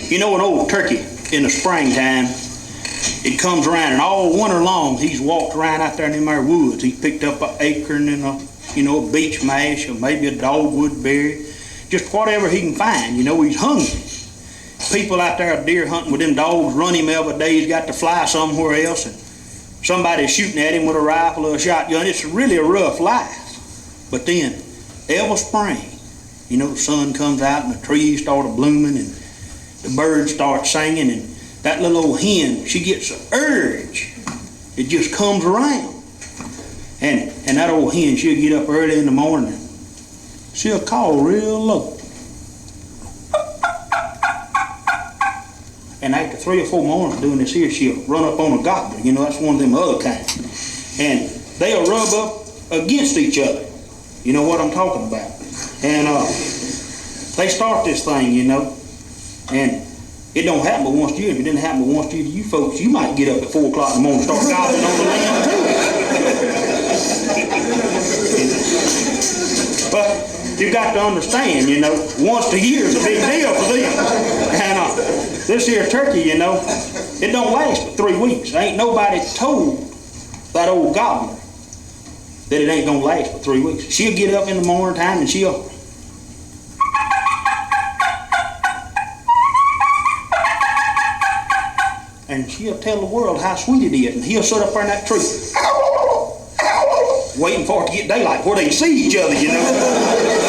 You know, an old turkey in the springtime, it comes around, and all winter long he's walked around out there in them there woods. He picked up an acorn and a beech mash, or maybe a dogwood berry, just whatever he can find. You know, he's hungry. People out there deer hunting with them dogs run him every day. He's got to fly somewhere else, and somebody's shooting at him with a rifle or a shotgun. It's really a rough life. But then, every spring, you know, the sun comes out and the trees start blooming and the birds start singing, and that little old hen, she gets an urge. It just comes around. And that old hen, she'll get up early in the morning and she'll call real low. And after 3 or 4 mornings doing this here, she'll run up on a gobbler. You know, that's one of them other kinds. And they'll rub up against each other. You know what I'm talking about. And they start this thing, you know. And it don't happen but once a year. If it didn't happen but once a year to you folks, you might get up at 4 o'clock in the morning and start gobbling on the land too. But you got to understand, you know, once a year is a big deal for them. And this here turkey, you know, it don't last but 3 weeks. Ain't nobody told that old gobbler that it ain't gonna last for 3 weeks. She'll get up in the morning time and she'll tell the world how sweet it is, and he'll sit up there in that tree waiting for it to get daylight where they can see each other, you know.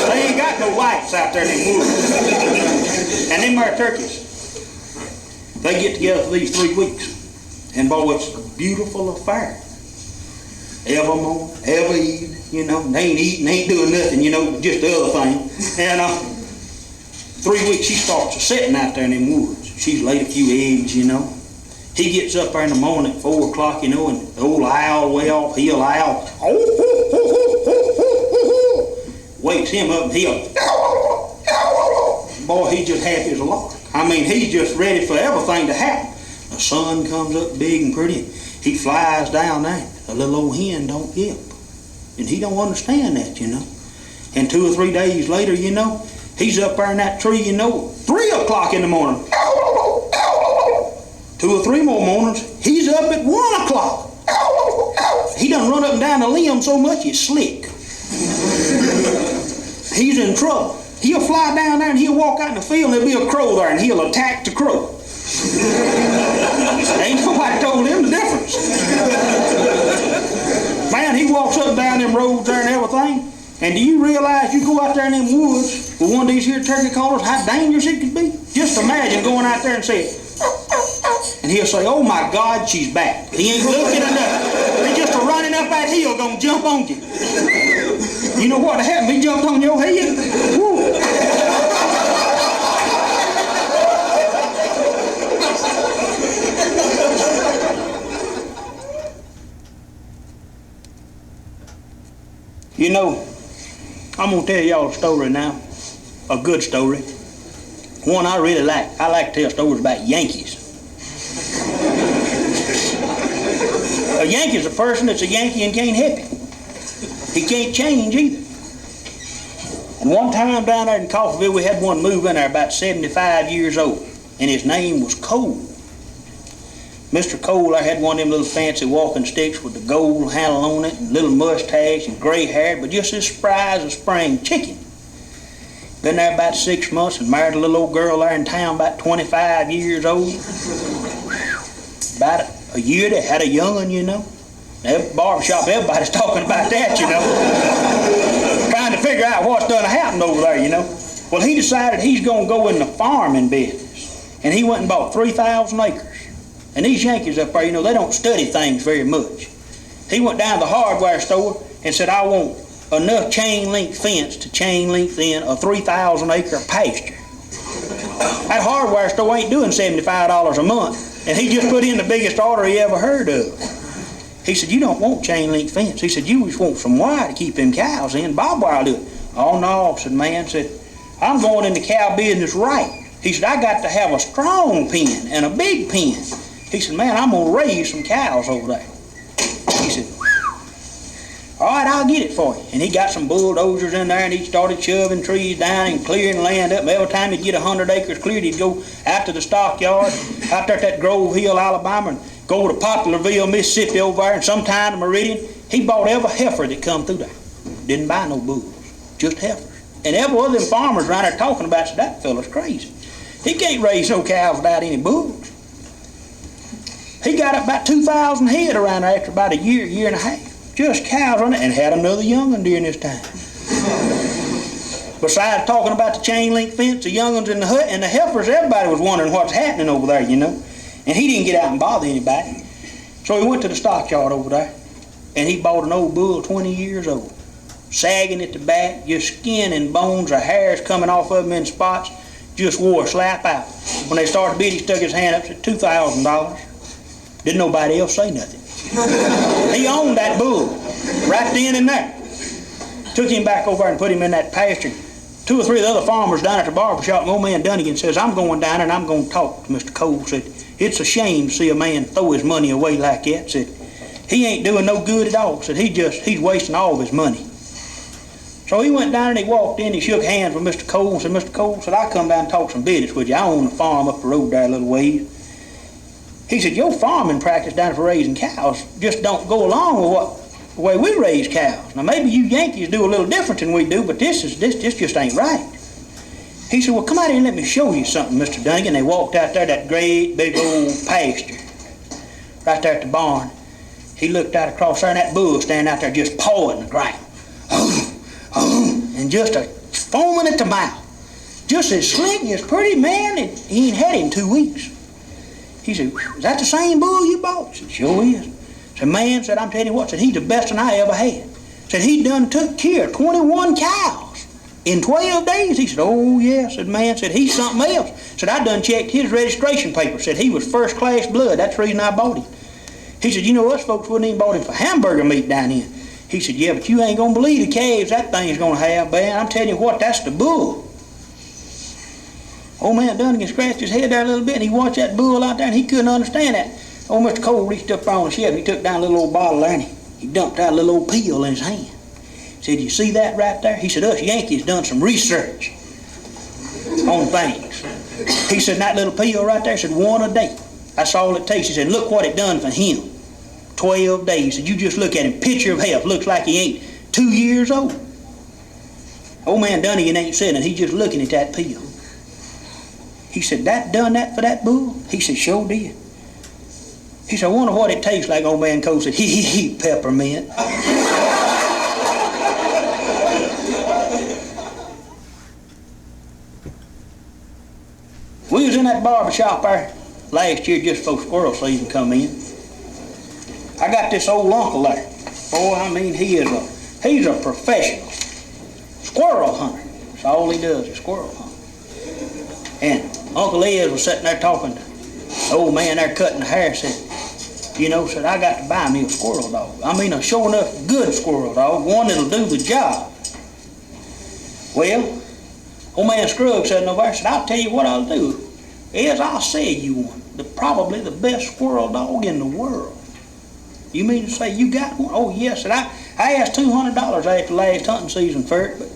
They ain't got no lights out there in them woods. And them there turkeys, they get together for these 3 weeks, and boy, it's a beautiful affair. Every morning, every evening, you know, they ain't eating, they ain't doing nothing, you know, just the other thing. And 3 weeks she starts sitting out there in them woods. She's laid a few eggs, you know. He gets up there in the morning at 4 o'clock, you know, and the old owl way off, he'll owl, wakes him up and he'll, boy, he's just happy as a lark. I mean, he's just ready for everything to happen. The sun comes up big and pretty, and he flies down there. The little old hen don't get up. And he don't understand that, you know. And 2 or 3 days later, you know, he's up there in that tree, you know, 3 o'clock in the morning. 2 or 3 more mornings, he's up at 1 o'clock. He done run up and down the limb so much he's slick. He's in trouble. He'll fly down there and he'll walk out in the field and there'll be a crow there and he'll attack the crow. Ain't nobody told him the difference. Man, he walks up and down them roads there and everything. And do you realize you go out there in them woods with one of these here turkey callers, how dangerous it could be? Just imagine going out there and saying, and he'll say, oh my God, she's back. He ain't looking or nothing. He just running up that hill gonna jump on you. You know what happened? He jumped on your head. Woo. You know, I'm gonna tell y'all a story now, a good story. One I really like. I like to tell stories about Yankees. A Yankee's a person that's a Yankee and can't help it. He can't change either. And one time down there in Coffeeville, we had one move in there about 75 years old, and his name was Cole. Mr. Cole, I had one of them little fancy walking sticks with the gold handle on it, and little mustache and gray hair, but just as spry as a spring chicken. Been there about 6 months and married a little old girl there in town about 25 years old. About a year they had a young'un, you know. Every barbershop, everybody's talking about that, you know. Trying to figure out what's done happened over there, you know. Well, he decided he's going to go in the farming business. And he went and bought 3,000 acres. And these Yankees up there, you know, they don't study things very much. He went down to the hardware store and said, I want enough chain link fence to chain link in a 3,000 acre pasture. That hardware store ain't doing $75 a month. And he just put in the biggest order he ever heard of. He said, you don't want chain link fence. He said, you just want some wire to keep them cows in. Bob wire will do it. Oh no, said man, said, I'm going into cow business right. He said, I got to have a strong pen and a big pen. He said, man, I'm going to raise some cows over there. He said, All right, I'll get it for you. And he got some bulldozers in there, and he started shoving trees down and clearing land up. And every time he'd get 100 acres cleared, he'd go out to the stockyard, out there at that Grove Hill, Alabama, and go to Poplarville, Mississippi over there, and sometime to Meridian. He bought every heifer that come through there. Didn't buy no bulls, just heifers. And every one of them farmers around there talking about, said, that fella's crazy. He can't raise no cows without any bulls. He got up about 2,000 head around there after about a year and a half. Just cows on it, and had another young one during this time. Besides talking about the chain link fence, the young ones in the hut, and the heifers, everybody was wondering what's happening over there, you know. And he didn't get out and bother anybody. So he went to the stockyard over there, and he bought an old bull 20 years old, sagging at the back, just skin and bones, or hairs coming off of him in spots, just wore a slap out. When they started to bid, he stuck his hand up and said, $2,000. Didn't nobody else say nothing. He owned that bull right then and there. Took him back over and put him in that pasture. 2 or 3 of the other farmers down at the barber shop, and old man Dunnigan says, I'm going down and I'm going to talk to Mr. Cole. Said, it's a shame to see a man throw his money away like that. Said, he ain't doing no good at all. Said, he's wasting all of his money. So he went down and he walked in, he shook hands with Mr. Cole and said, Mr. Cole, said, I come down and talk some business with you. I own a farm up the road there a little ways. He said, your farming practice down for raising cows just don't go along with the way we raise cows. Now maybe you Yankees do a little different than we do, but this just ain't right. He said, well, come out here and let me show you something, Mr. Dunnigan. They walked out there, that great big old pasture, right there at the barn. He looked out across there, and that bull standing out there just pawing the ground. And just foaming at the mouth. Just as slick and as pretty, man, and he ain't had it in 2 weeks. He said, is that the same bull you bought? I said, sure is. Said, man, said, I'm telling you what, said, he's the best one I ever had. Said, he done took care of 21 cows in 12 days. He said, oh yeah. Said, man, said, he's something else. Said, I done checked his registration paper. Said, he was first class blood. That's the reason I bought him. He said, you know, us folks wouldn't even bought him for hamburger meat down here. He said, yeah, but you ain't gonna believe the calves that thing's gonna have, man. I'm telling you what, that's the bull. Old man Dunnigan scratched his head there a little bit, and he watched that bull out there, and he couldn't understand that. Old Mr. Cole reached up there on the shelf, and he took down a little old bottle there, and he dumped out a little old pill in his hand. He said, you see that right there? He said, us Yankees done some research on things. He said, that little pill right there, said, 1 a day. That's all it takes. He said, look what it done for him. 12 days. He said, you just look at him, picture of health, looks like he ain't 2 years old. Old man Dunnigan ain't said it, he's just looking at that pill. He said, that done that for that bull? He said, sure did. He said, I wonder what it tastes like. Old man Cole said, peppermint. We was in that barber shop there last year just before squirrel season come in. I got this old uncle there. Boy, I mean, he's a professional squirrel hunter. That's all he does is squirrel hunt. And Uncle Ed was sitting there talking to the old man there cutting the hair. Said, you know, said, I got to buy me a squirrel dog. I mean, a sure enough good squirrel dog, one that'll do the job. Well, old man Scruggs said, no, said, I'll tell you what I'll do is I'll sell you one, probably the best squirrel dog in the world. You mean to say you got one? Oh, yes. Said, I asked $200 after last hunting season for it, but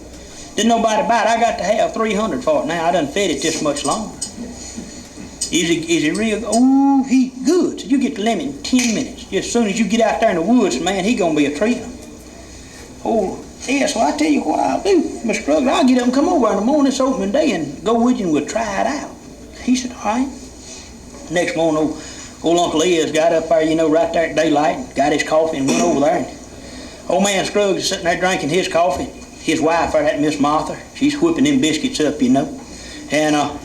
didn't nobody buy it. I got to have $300 for it now. I done fed it this much longer. Is he real? Oh, he good. So you get the limit in 10 minutes. Just as soon as you get out there in the woods, man, he gonna be a treat. Oh, yeah, so I tell you what I'll do, Mr. Scruggs, I'll get up and come over in the morning, this opening day, and go with you and we'll try it out. He said, all right. Next morning, old Uncle Ed's got up there, you know, right there at daylight, got his coffee and went over there. And old man Scruggs is sitting there drinking his coffee. His wife, that Miss Martha, she's whipping them biscuits up, you know. And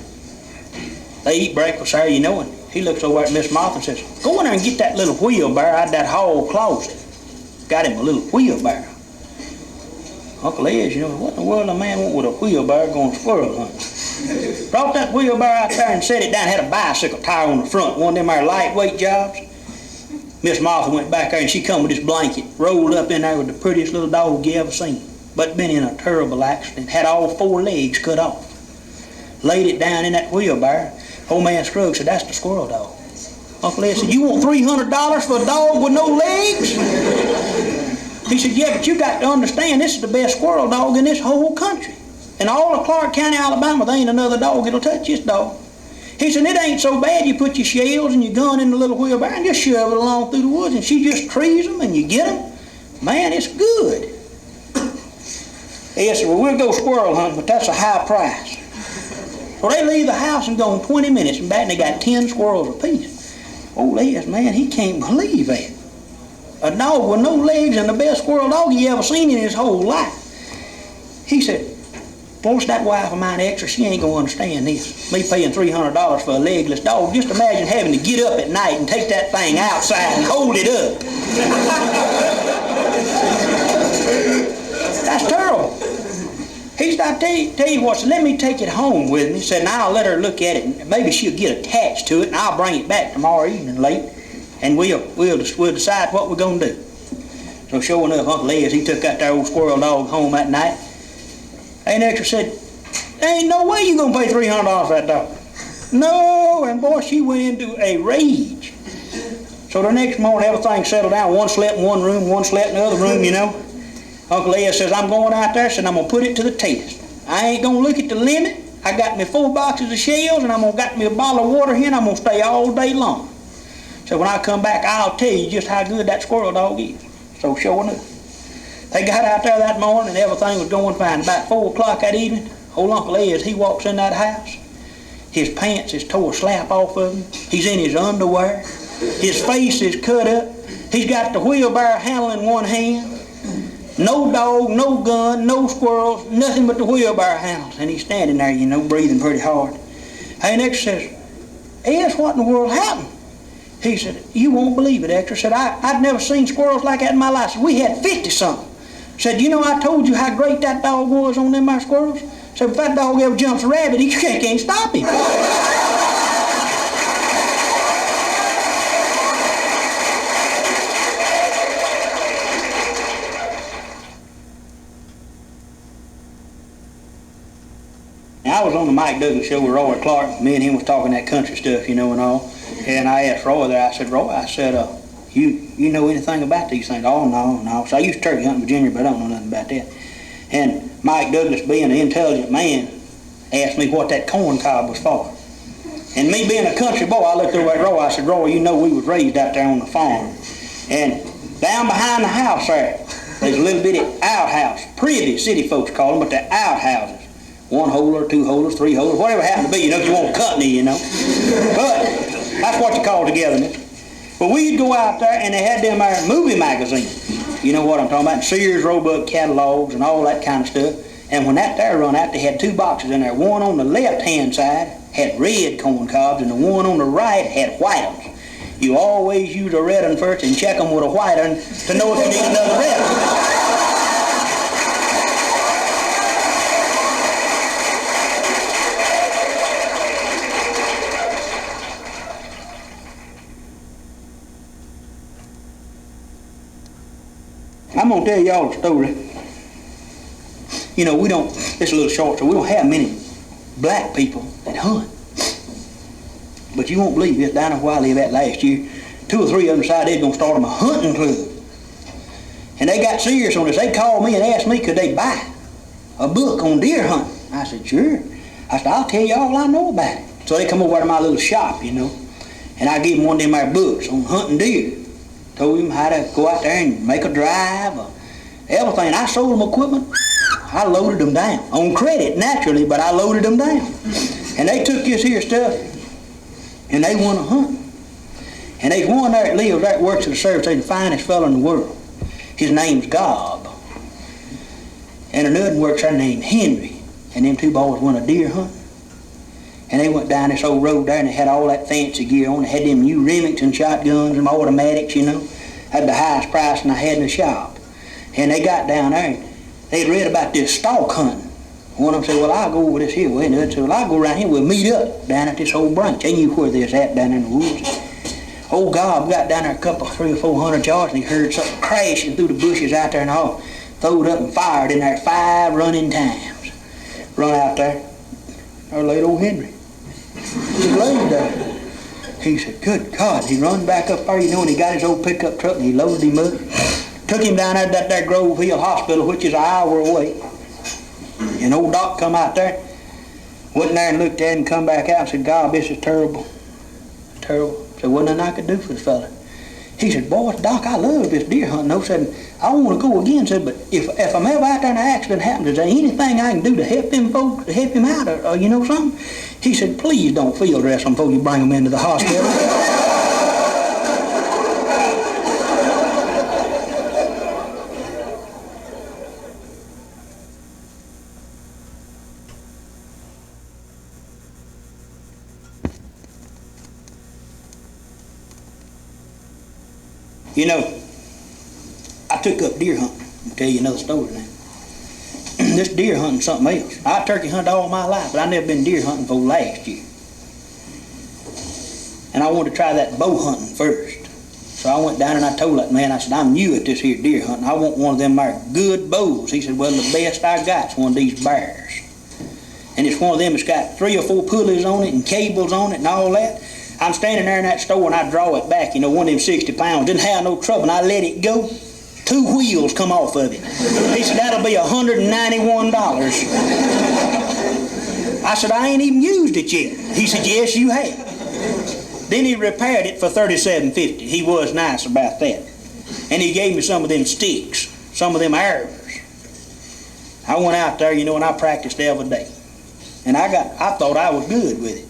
they eat breakfast there, you know, and he looks over at Miss Martha and says, go in there and get that little wheelbarrow out of that hall closet. Got him a little wheelbarrow. Uncle Ed, you know, what in the world a man want with a wheelbarrow going squirrel hunting? Brought that wheelbarrow out there and set it down, had a bicycle tire on the front, one of them there lightweight jobs. Miss Martha went back there and she come with this blanket, rolled up in there with the prettiest little dog you ever seen, but been in a terrible accident, had all 4 legs cut off. Laid it down in that wheelbarrow. Old man Scruggs said, that's the squirrel dog. Uncle Ed said, you want $300 for a dog with no legs? He said, yeah, but you got to understand, this is the best squirrel dog in this whole country. In all of Clark County, Alabama, there ain't another dog that'll touch this dog. He said, it ain't so bad. You put your shells and your gun in the little wheelbarrow and just shove it along through the woods, and she just trees them and you get them. Man, it's good. He said, well, we'll go squirrel hunting, but that's a high price. So they leave the house and go in 20 minutes and back, and they got 10 squirrels apiece. Old Les, man, he can't believe that. A dog with no legs and the best squirrel dog he ever seen in his whole life. He said, once that wife of mine extra, she ain't going to understand this. Me paying $300 for a legless dog. Just imagine having to get up at night and take that thing outside and hold it up. That's terrible. He said, I'll tell you what, so let me take it home with me. He said, and I'll let her look at it, and maybe she'll get attached to it, and I'll bring it back tomorrow evening late, and we'll decide what we're going to do. So sure enough, Uncle Les, he took that there old squirrel dog home that night. And extra said, there ain't no way you're going to pay $300 for that dog. No, and boy, she went into a rage. So the next morning, everything settled down. One slept in one room, one slept in the other room, you know. Uncle Les says, I'm going out there, said I'm going to put it to the test. I ain't going to look at the limit. I got me 4 boxes of shells, and I'm going to got me a bottle of water here, and I'm going to stay all day long. So when I come back, I'll tell you just how good that squirrel dog is. So sure enough, they got out there that morning, and everything was going fine. About 4 o'clock that evening, old Uncle Les, he walks in that house. His pants is tore slap off of him. He's in his underwear. His face is cut up. He's got the wheelbarrow handle in one hand. No dog, no gun, no squirrels, nothing but the wheelbarrow handles. And he's standing there, you know, breathing pretty hard. And next says, Ez, what in the world happened? He said, you won't believe it, Hector. Said, I'd never seen squirrels like that in my life. Said, we had 50-something. Said, you know, I told you how great that dog was on them my squirrels? Said, if that dog ever jumps a rabbit, you can't stop him. I was on the Mike Douglas show with Roy Clark. Me and him was talking that country stuff, you know, and all. And I asked Roy there, I said, Roy, I said, you know anything about these things? Oh, no. So I used to turkey hunt in Virginia, but I don't know nothing about that. And Mike Douglas, being an intelligent man, asked me what that corn cob was for. And me being a country boy, I looked over at Roy, I said, Roy, you know we was raised out there on the farm. And down behind the house there, there's a little bitty outhouse. Pretty city folks call them, but they're outhouses. 1-holer, 2-holers, 3-holers, whatever it happened to be, you know, if you want company, you know. But that's what you call togetherness. But we'd go out there and they had them there movie magazines. You know what I'm talking about? Sears, Roebuck catalogs and all that kind of stuff. And when that there run out, they had 2 boxes in there. One on the left-hand side had red corn cobs, and the one on the right had white ones. You always use a red one first and check them with a white one to know if you need another red one. I'm going to tell y'all a story. You know, it's a little short, so we don't have many black people that hunt. But you won't believe it, down where I live at last year, 2 or 3 of them decided they was going to start them a hunting club. And they got serious on this. They called me and asked me could they buy a book on deer hunting. I said, sure. I said, I'll tell you all I know about it. So they come over to my little shop, you know, and I gave them one of them there books on hunting deer. Told him how to go out there and make a drive, everything. I sold them equipment. I loaded them down. On credit, naturally, but I loaded them down. And they took this here stuff, and they went a hunting. And there's one there that lives there that works at the service. He's the finest fellow in the world. His name's Gob. And another one works there named Henry. And them 2 boys went a deer hunt. And they went down this old road there, and they had all that fancy gear on. They had them new Remington shotguns and automatics, you know. Had the highest price I had in the shop. And they got down there, and they'd read about this stalk hunting. One of them said, well, I'll go over this here way. And the other said, well, I'll go around here. We'll meet up down at this old branch. They knew where they was at down in the woods. Old Gob got down there a couple, 300 or 400 yards, and he heard something crashing through the bushes out there, and all throwed up and fired in there 5 running times. Run out there. There laid old Henry. He laid there. He said, good God. He run back up there, you know, and he got his old pickup truck and he loaded him up. Took him down there to that there Grove Hill Hospital, which is an hour away. And old Doc come out there, went in there and looked at it and come back out and said, God, this is terrible. Terrible. I said, wasn't nothing I could do for the fella. He said, boy, Doc, I love this deer hunting. I said, I want to go again. Said, but if I'm ever out there and an accident happens, is there anything I can do to help them folks, to help him out, or you know something? He said, please don't field dress them before you bring them into the hospital. You know, I took up deer hunting. I'll tell you another story now. This deer hunting something else. I turkey hunted all my life, but I never been deer hunting before last year. And I wanted to try that bow hunting first. So I went down and I told that man, I said, I'm new at this here deer hunting. I want one of them there good bows. He said, well, the best I got is one of these bears. And it's one of them that's got 3 or 4 pulleys on it and cables on it and all that. I'm standing there in that store and I draw it back, you know, one of them 60 pounds. Didn't have no trouble, and I let it go. 2 wheels come off of it. He said, that'll be $191. I said, I ain't even used it yet. He said, yes, you have. Then he repaired it for $37.50. He was nice about that. And he gave me some of them sticks, some of them arrows. I went out there, you know, and I practiced every day. And I thought I was good with it.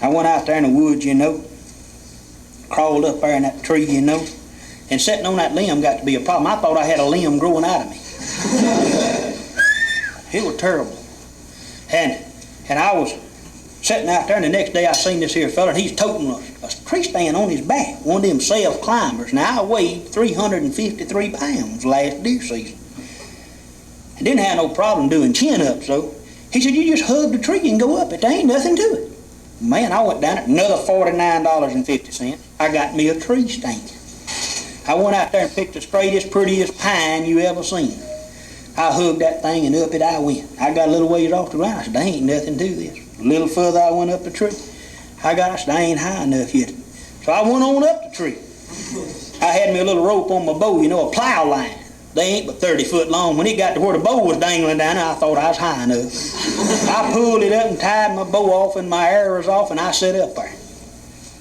I went out there in the woods, you know, crawled up there in that tree, you know, and sitting on that limb got to be a problem. I thought I had a limb growing out of me. It was terrible. And I was sitting out there, and the next day I seen this here fella, and he's toting a tree stand on his back, one of them self-climbers. Now, I weighed 353 pounds last deer season. I didn't have no problem doing chin-ups, though. He said, you just hug the tree and go up it. There ain't nothing to it. Man, I went down it, another $49.50. I got me a tree stand. I went out there and picked the straightest, prettiest pine you ever seen. I hugged that thing and up it I went. I got a little ways off the ground. I said, there ain't nothing to this. A little further I went up the tree. I said, I ain't high enough yet. So I went on up the tree. I had me a little rope on my bow, you know, a plow line. They ain't but 30 foot long. When it got to where the bow was dangling down there, I thought I was high enough. I pulled it up and tied my bow off and my arrows off, and I set up there.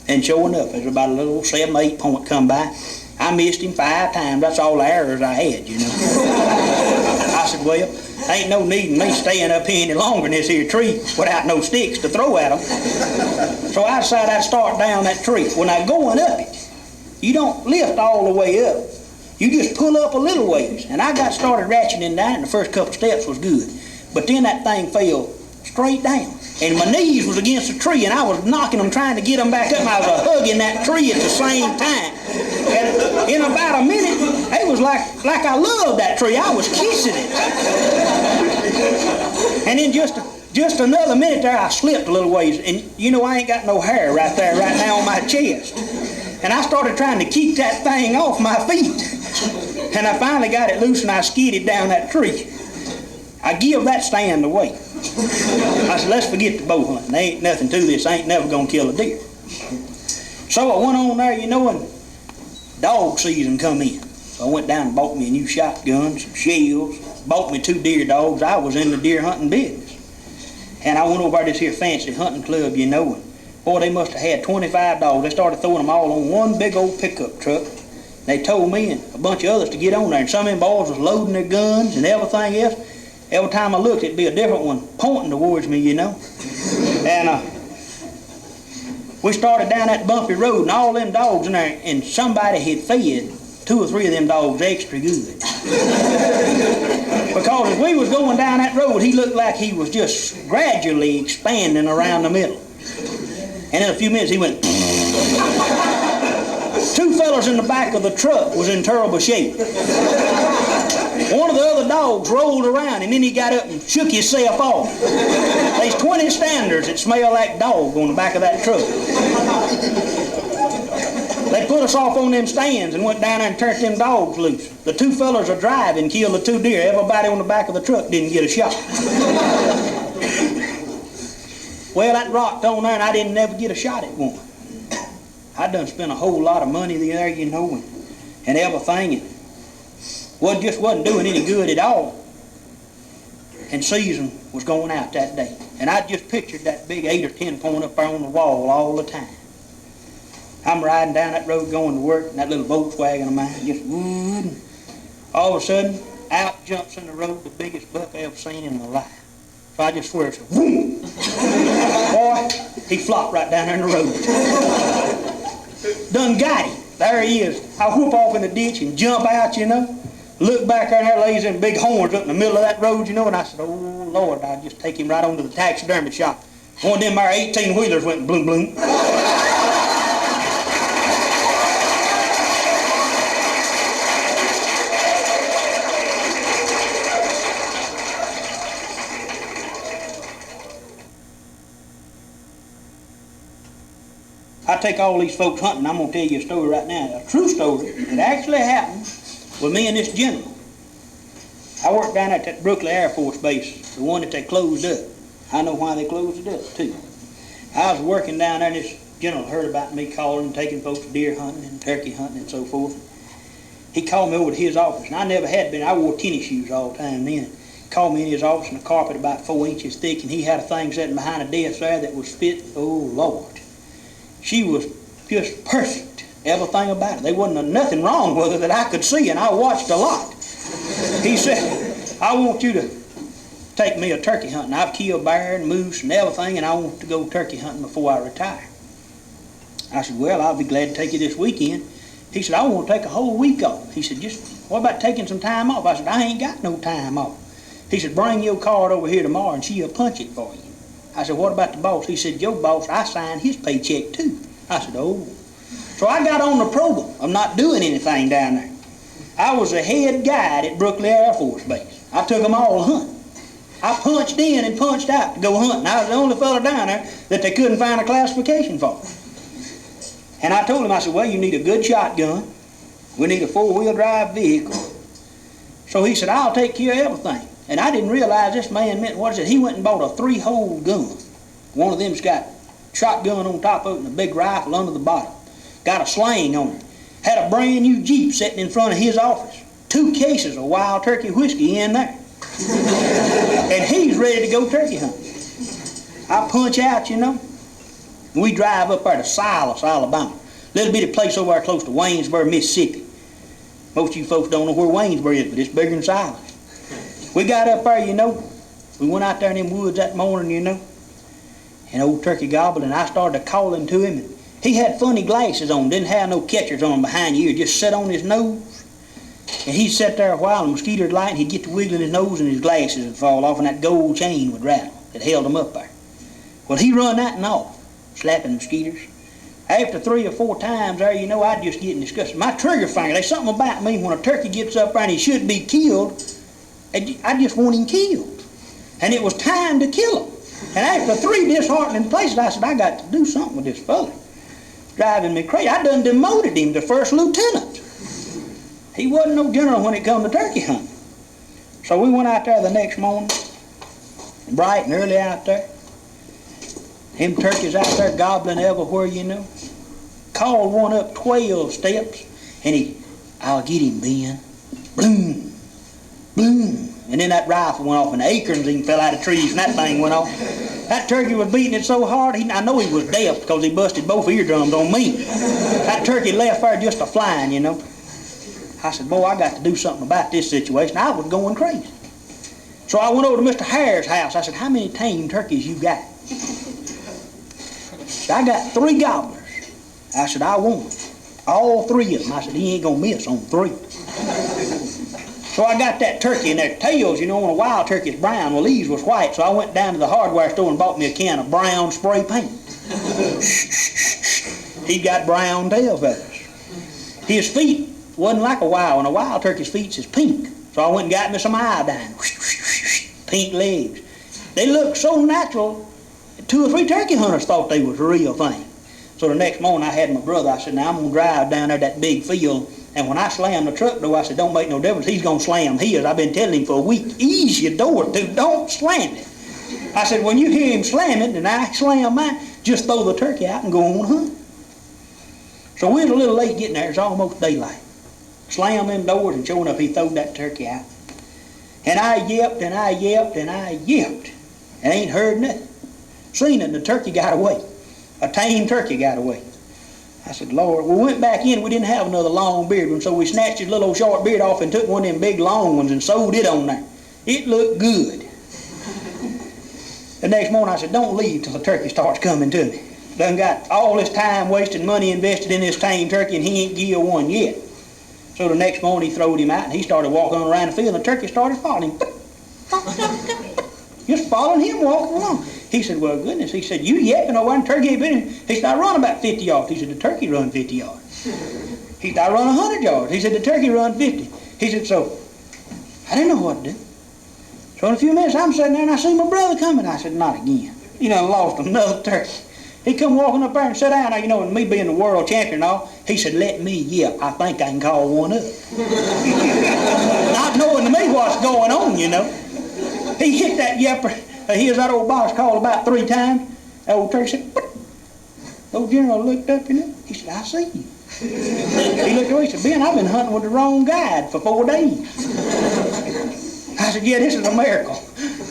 And sure enough, there's about a little 7 or 8 point come by. I missed him 5 times. That's all the arrows I had, you know. I said, well, ain't no need in me staying up here any longer in this here tree without no sticks to throw at them. So I decided I'd start down that tree. When I going up it, you don't lift all the way up. You just pull up a little ways. And I got started ratcheting down, and the first couple steps was good. But then that thing fell straight down. And my knees was against the tree, and I was knocking them, trying to get them back up, and I was hugging that tree at the same time. And in about a minute, it was like I loved that tree. I was kissing it. And then just another minute there, I slipped a little ways. And you know, I ain't got no hair right now on my chest. And I started trying to keep that thing off my feet. And I finally got it loose, and I skidded down that tree. I give that stand away. I said, let's forget the bow hunting. There ain't nothing to this. I ain't never going to kill a deer. So I went on there, you know, and dog season come in. So I went down and bought me a new shotgun, some shells, bought me 2 deer dogs. I was in the deer hunting business. And I went over to this here fancy hunting club, you know, and boy, they must have had 25 dogs. They started throwing them all on one big old pickup truck. They told me and a bunch of others to get on there, and some of them boys was loading their guns and everything else. Every time I looked, it'd be a different one pointing towards me, you know. And we started down that bumpy road, and all them dogs in there, and somebody had fed 2 or 3 of them dogs extra good. Because as we was going down that road, he looked like he was just gradually expanding around the middle. And in a few minutes, he went. 2 fellas in the back of the truck was in terrible shape. One of the other dogs rolled around him, and then he got up and shook himself off. There's 20 standards that smell like dog on the back of that truck. They put us off on them stands and went down there and turned them dogs loose. The 2 fellas are driving, killed the 2 deer. Everybody on the back of the truck didn't get a shot. Well, that rocked on there, and I didn't never get a shot at one. I done spent a whole lot of money there, you know, and everything. And Wasn't doing any good at all. And season was going out that day. And I just pictured that big 8 or 10 point up there on the wall all the time. I'm riding down that road going to work, and that little Volkswagen of mine just wooed. All of a sudden, out jumps in the road the biggest buck I ever seen in my life. So I just swear, whoom! Boy, he flopped right down there in the road. Done got him. There he is. I whoop off in the ditch and jump out, Look back there, and there lays them big horns up in the middle of that road, and I said, oh, Lord, I'd just take him right on to the taxidermy shop. One of them there 18-wheelers went bloom, bloom. I take all these folks hunting. I'm going to tell you a story right now, a true story that actually happened with me and this general. I worked down at that Brooklyn Air Force Base, the one that they closed up. I know why they closed it up, too. I was working down there, and this general heard about me calling and taking folks deer hunting and turkey hunting and so forth. He called me over to his office, and I never had been. I wore tennis shoes all the time then. He called me in his office, and the carpet about 4 inches thick, and he had a thing sitting behind a desk there that was fit, oh, Lord. She was just perfect, everything about it. There wasn't nothing wrong with her that I could see, and I watched a lot. He said, I want you to take me a turkey hunting. I've killed bear and moose and everything, and I want to go turkey hunting before I retire. I said, well, I'll be glad to take you this weekend. He said, I want to take a whole week off. He said, just what about taking some time off? I said, I ain't got no time off. He said, bring your card over here tomorrow, and she'll punch it for you. I said, what about the boss? He said, your boss, I signed his paycheck too. I said, oh. So I got on the program of not doing anything down there. I was the head guide at Brooklyn Air Force Base. I took them all hunting. I punched in and punched out to go hunting. I was the only fella down there that they couldn't find a classification for. And I told him, I said, well, you need a good shotgun. We need a 4-wheel drive vehicle. So he said, I'll take care of everything. And I didn't realize this man meant what is it? He went and bought a 3-hole gun. One of them's got shotgun on top of it and a big rifle under the bottom. Got a sling on it. Had a brand new Jeep sitting in front of his office. 2 cases of wild turkey whiskey in there. And he's ready to go turkey hunting. I punch out, We drive up there to Silas, Alabama. Little bitty place over there close to Waynesboro, Mississippi. Most of you folks don't know where Waynesboro is, but it's bigger than Silas. We got up there, We went out there in them woods that morning, And old turkey gobbled, and I started calling to him. And he had funny glasses on, didn't have no catchers on behind the ear, just sat on his nose. And he'd sit there a while, and mosquitoes light, and he'd get to wiggling his nose, and his glasses would fall off, and that gold chain would rattle that held him up there. Well, he run that and off, slapping mosquitoes. After 3 or 4 times there, I'd just get disgusted. My trigger finger, there's something about me when a turkey gets up there and he should be killed, I just want him killed. And it was time to kill him. And after 3 disheartening places, I said, I got to do something with this fella. Driving me crazy. I done demoted him to first lieutenant. He wasn't no general when it come to turkey hunting. So we went out there the next morning, bright and early out there. Them turkeys out there gobbling everywhere, Called one up 12 steps, and I'll get him, Ben. Bloom, bloom. And then that rifle went off, and the acorns even fell out of trees, and that thing went off. That turkey was beating it so hard, I know he was deaf because he busted both eardrums on me. That turkey left there just a-flying, I said, boy, I got to do something about this situation. I was going crazy. So I went over to Mr. Hare's house. I said, how many tame turkeys you got? I got 3 gobblers. I said, I want all 3 of them. I said, he ain't going to miss on 3. So I got that turkey, and their tails, when a wild turkey is brown, well, these was white. So I went down to the hardware store and bought me a can of brown spray paint. He got brown tail feathers. His feet wasn't like a wild one. A wild turkey's feet is pink. So I went and got me some iodine. Pink legs. They looked so natural, 2 or 3 turkey hunters thought they was the real thing. So the next morning I had my brother, I said, now I'm going to drive down there that big field, and when I slam the truck door, I said, don't make no difference, he's going to slam his. I've been telling him for a week, ease your door, dude, don't slam it. I said, when you hear him slam it, and I slam mine, just throw the turkey out and go on hunt. So we was a little late getting there, it's almost daylight. slammed them doors, and sure enough, he throwed that turkey out. And I yelped, and I yelped, and I yelped, and ain't heard nothing. Seen it, and the turkey got away. A tame turkey got away. I said, Lord, we went back in. We didn't have another long beard one, so we snatched his little old short beard off and took one of them big long ones and sewed it on there. It looked good. The next morning I said, don't leave till the turkey starts coming to me. Done got all this time wasted, money invested in this tame turkey, and he ain't give you one yet. So the next morning he throwed him out, and he started walking around the field, and the turkey started following him. Just following him, walking along. He said, well, goodness. He said, you yapping over and the turkey ain't been in. He said, I run about 50 yards. He said, the turkey run 50 yards. He said, I run 100 yards. He said, the turkey run 50. He said, so I didn't know what to do. So in a few minutes, I'm sitting there, and I see my brother coming. I said, not again. You know, lost another turkey. He come walking up there and sat down. Now, you know, and me being the world champion and all, he said, let me yell. I think I can call one up. Not knowing to me what's going on, you know. He hit that yelper. Here's that old box called about 3 times. That old turkey said, what? The old general looked up, you know. He said, I see you. He looked away. He said, Ben, I've been hunting with the wrong guide for 4 days. I said, yeah, this is a miracle.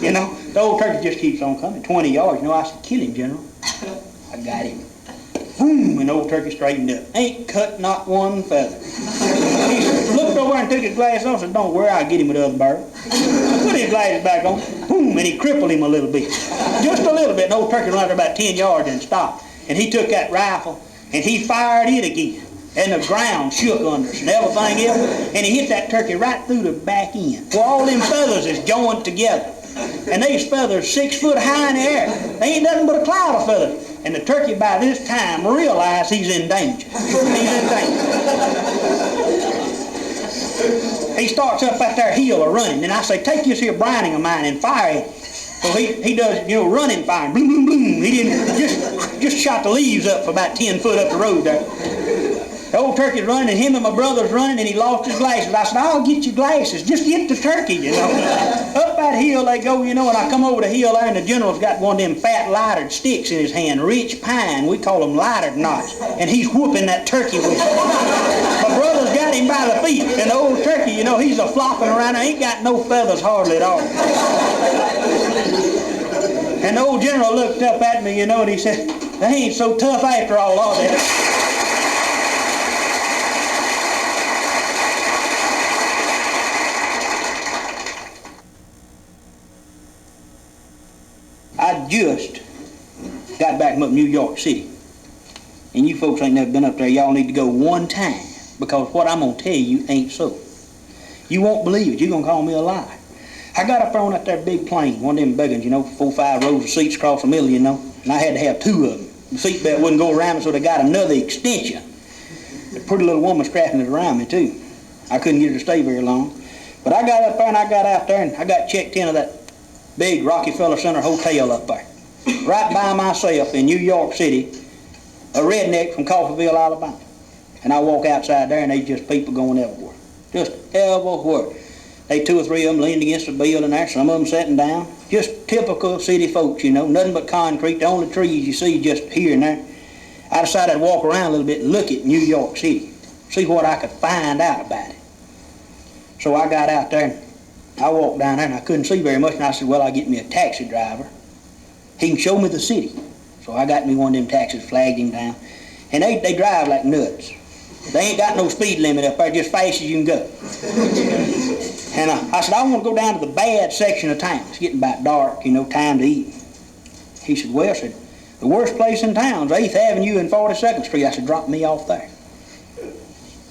You know, the old turkey just keeps on coming. 20 yards. You know, I said, kill him, General. I got him. Boom, and the old turkey straightened up. Ain't cut not one feather. He looked over and took his glasses off and said, don't worry, I'll get him with the other bird. Put his glasses back on. Boom, and he crippled him a little bit. Just a little bit. And the old turkey ran about 10 yards and stopped. And he took that rifle and he fired it again. And the ground shook under us and everything else. And he hit that turkey right through the back end. Well, all them feathers is joined together. And these feathers 6 foot high in the air. They ain't nothing but a cloud of feathers. And the turkey by this time realized he's in danger. He's in danger. He starts up at their heel or running. And I say, take this here Browning of mine and fire it. So he does, you know, running fire. Boom, boom, boom. He didn't just shot the leaves up for about 10 foot up the road there. The old turkey's running, and him and my brother's running, and he lost his glasses. I said, I'll get your glasses. Just get the turkey, you know. Up that hill they go, you know, and I come over the hill there, and the general's got one of them fat lightered sticks in his hand, rich pine. We call them lightered knots. And he's whooping that turkey with it. My brother's got him by the feet, and the old turkey, you know, he's a-flopping around there. Ain't got no feathers hardly at all. And the old general looked up at me, you know, and he said, they ain't so tough after all, are they? I just got back from up New York City. And you folks ain't never been up there. Y'all need to go one time. Because what I'm going to tell you ain't so. You won't believe it. You're going to call me a liar. I got up there on that there big plane, one of them big ones, you know, 4 or 5 rows of seats across the middle, you know. And I had to have 2 of them. The seat belt wouldn't go around me, so they got another extension. A pretty little woman strapping it around me, too. I couldn't get her to stay very long. But I got up there and I got out there and I got checked into that big Rockefeller Center hotel up there. Right by myself in New York City, a redneck from Coffeyville, Alabama. And I walk outside there and they just people going everywhere. Just everywhere. They 2 or 3 of them leaned against the building there, some of them sitting down. Just typical city folks, you know, nothing but concrete. The only trees you see just here and there. I decided I'd walk around a little bit and look at New York City, see what I could find out about it. So I got out there and I walked down there and I couldn't see very much, and I said, well, I'll get me a taxi driver. He can show me the city. So I got me one of them taxis, flagged him down. And they drive like nuts. They ain't got no speed limit up there, just fast as you can go. And I said, I want to go down to the bad section of town. It's getting about dark, you know, time to eat. He said, well, I said, the worst place in town is 8th Avenue and 42nd Street. I said, drop me off there.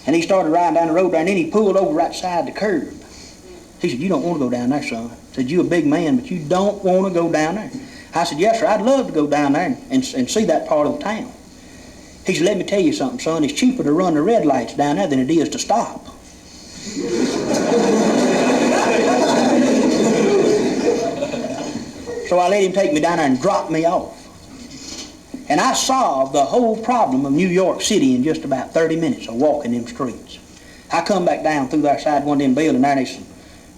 And he started riding down the road there, and then he pulled over right side the curb. He said, you don't want to go down there, son. I said, you're a big man, but you don't want to go down there. I said, yes, sir, I'd love to go down there and see that part of the town. He said, let me tell you something, son. It's cheaper to run the red lights down there than it is to stop. So I let him take me down there and drop me off. And I solved the whole problem of New York City in just about 30 minutes of walking them streets. I come back down through their side one of them buildings there, and there's some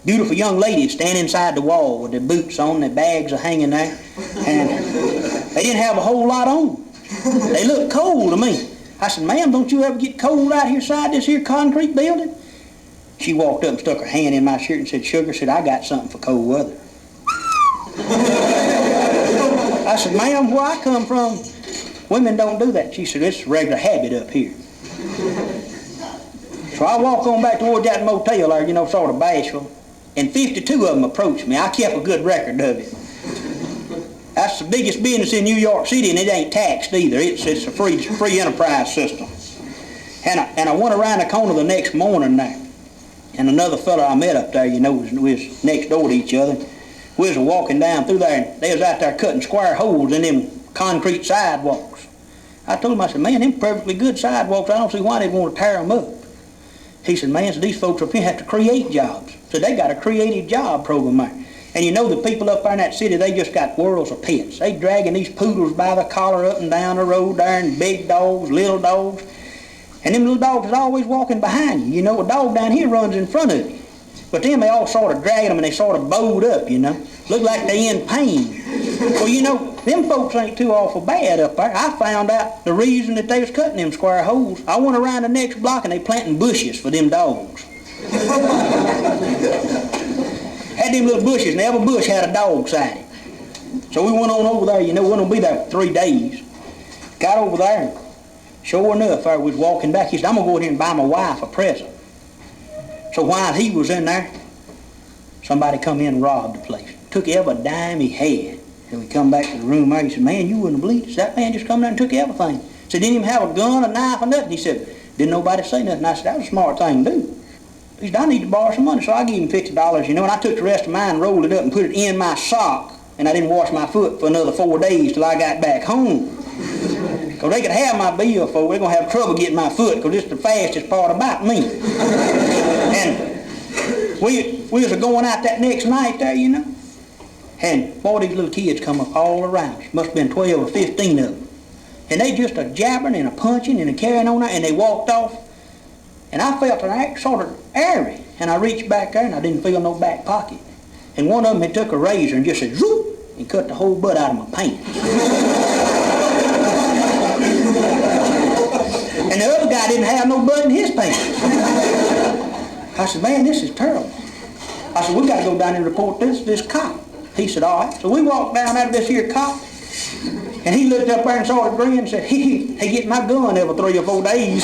beautiful young ladies standing inside the wall with their boots on, their bags are hanging there, and they didn't have a whole lot on. They looked cold to me. I said, ma'am, don't you ever get cold out here inside this here concrete building? She walked up and stuck her hand in my shirt and said, "Sugar," said, "I got something for cold weather." I said, "Ma'am, where I come from, women don't do that." She said, "It's a regular habit up here." So I walk on back towards that motel there, sort of bashful, and 52 of them approached me. I kept a good record of it. That's the biggest business in New York City, and it ain't taxed either. It's a free enterprise system. And I went around the corner the next morning there, and another fella I met up there, was next door to each other. We was walking down through there, and they was out there cutting square holes in them concrete sidewalks. I told him, I said, "Man, them perfectly good sidewalks. I don't see why they'd want to tear them up." He said, "Man, so these folks up here have to create jobs." So they got a creative job program there. And the people up there in that city, they just got worlds of pets. They dragging these poodles by the collar up and down the road there, and big dogs, little dogs. And them little dogs is always walking behind you. A dog down here runs in front of you. But then they all sort of dragging them, and they sort of bowed up, Look like they in pain. Well, them folks ain't too awful bad up there. I found out the reason that they was cutting them square holes. I went around the next block, and they planting bushes for them dogs. Had them little bushes, and every bush had a dog side. So we went on over there, we were going to be there for 3 days. Got over there, and sure enough, I was walking back. He said, "I'm going to go in here and buy my wife a present." So while he was in there, somebody come in and robbed the place. Took every dime he had. And we come back to the room there. He said, "Man, you wouldn't believe this. That man just come down and took everything." Said, "Didn't even have a gun, a knife, or nothing." He said, "Didn't nobody say nothing." I said, "That was a smart thing to do." He said, "I need to borrow some money." So I gave him $50, and I took the rest of mine, rolled it up, and put it in my sock. And I didn't wash my foot for another 4 days till I got back home. Because they could have my bill for, they're going to have trouble getting my foot, because it's the fastest part about me. And we was going out that next night there, and boy, these little kids come up all around us. Must have been 12 or 15 of them. And they just a jabbering and a punching and a carrying on there, and they walked off. And I felt an act sort of airy, and I reached back there, and I didn't feel no back pocket. And one of them had took a razor and just said, "Zoop," and cut the whole butt out of my pants. And the other guy didn't have no butt in his pants. I said, "Man, this is terrible." I said, "We got to go down and report this cop." He said, "All right." So we walked down out of this here cop, and he looked up there and sort of grinned and said, "He get my gun every 3 or 4 days."